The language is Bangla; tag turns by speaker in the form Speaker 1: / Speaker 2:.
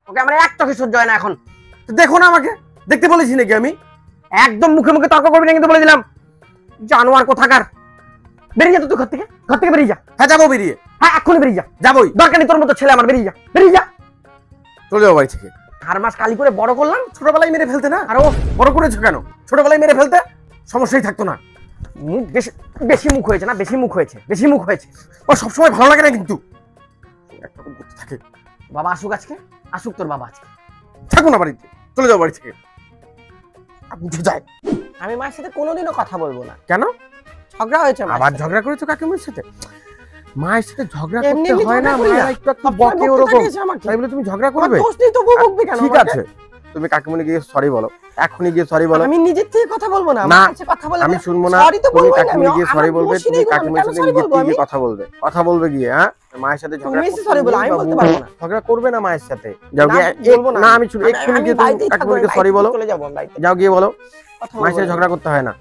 Speaker 1: ওকে আমার এক চোখে সহ্য হয় না এখন।
Speaker 2: দেখো না আমাকে, দেখতে বলেছি নাকি আমি?
Speaker 1: একদম মুখে মুখে তর্ক করবি না কিন্তু বলে দিলাম। জানোয়ার কোথাকার, বেরিয়ে যা তো তুই ঘর থেকে, ঘর থেকে বেরিয়ে যা।
Speaker 2: হ্যাঁ যাবো বেরিয়ে,
Speaker 1: হ্যাঁ এক্ষুনি বেরিয়ে যা।
Speaker 2: যাবোই।
Speaker 1: দরকার নেই তোর মতো ছেলে আমার, বেরিয়ে যা, বেরিয়ে যা।
Speaker 2: চলে যাবো বাড়ি থেকে।
Speaker 1: 4 মাস কালি করে বড় করলাম,
Speaker 2: ছোটবেলায় মেরে ফেলতে না?
Speaker 1: আর ও
Speaker 2: বড় করেছো কেন? ছোটবেলায় মেরে ফেলতে সমস্যাই থাকতো না।
Speaker 1: মুখ বেশি বেশি মুখ হয়েছে না, বেশি মুখ হয়েছে, বেশি মুখ হয়েছে।
Speaker 2: ও সবসময় ভালো লাগে না কিন্তু, একরকম করতে থাকে।
Speaker 1: বাবা আসুক আজকে, আসুক তোর বাবা আজকে।
Speaker 2: থাকো না বাড়িতে, চলে যাও বাড়ি থেকে। বুঝে যায়।
Speaker 1: আমি মায়ের সাথে কোনোদিনও কথা বলবো না।
Speaker 2: কেন?
Speaker 1: ঝগড়া হয়েছে মায়ের
Speaker 2: আবার
Speaker 1: সাথে।
Speaker 2: ঝগড়া করেছো কাকিমার সাথে? মায়ের সাথে ঝগড়া
Speaker 1: এমনি
Speaker 2: করতে
Speaker 1: এমনি
Speaker 2: হয় না,
Speaker 1: ঝগড়া করি
Speaker 2: মায়েরা
Speaker 1: না।
Speaker 2: একটু একটু
Speaker 1: সবসময়
Speaker 2: বকে
Speaker 1: বকতে
Speaker 2: ওরকম,
Speaker 1: থাকিস আমাকে।
Speaker 2: তাই বলে তুমি ঝগড়া
Speaker 1: আমার
Speaker 2: করবে?
Speaker 1: দোষ নেই তো বকবি কেন
Speaker 2: ঠিক
Speaker 1: আমাকে?
Speaker 2: আছে, তুমি কাকিমণি গিয়ে সরি বলো, এখনই গিয়ে সরি বলো।
Speaker 1: আমি নিজের থেকে কথা বলবো না,
Speaker 2: না,
Speaker 1: আমার কাছে কথা বলে
Speaker 2: আমি শুনবো না।
Speaker 1: সরি তো
Speaker 2: তুমি
Speaker 1: বলবো না,
Speaker 2: কাকিমণি গিয়ে সরি বলবে, তুমি কাকিমার সাথে নিজের থেকে
Speaker 1: আমি
Speaker 2: গিয়ে কথা বলবে, কথা বলবে গিয়ে। হ্যাঁ মায়ের সাথে ঝগড়া
Speaker 1: তুমি এসে
Speaker 2: করতে
Speaker 1: sorry বলো, আমি
Speaker 2: নেই
Speaker 1: বলতে
Speaker 2: বাবু।
Speaker 1: পারবো না।
Speaker 2: ঝগড়া করবে না মায়ের সাথে, যাও
Speaker 1: না,
Speaker 2: গিয়ে
Speaker 1: বলবো না
Speaker 2: না,
Speaker 1: আমি।
Speaker 2: আমি এক্ষুনি গিয়ে তুমি
Speaker 1: বাড়িতেই থাকবো,
Speaker 2: কাকিমণিকে
Speaker 1: আমি
Speaker 2: সরি বলো,
Speaker 1: চলে যাবো আমি বাড়িতে।
Speaker 2: যাও গিয়ে বলো।
Speaker 1: কথা
Speaker 2: মায়ের সাথে
Speaker 1: বলবো না।
Speaker 2: ঝগড়া করতে হয় না।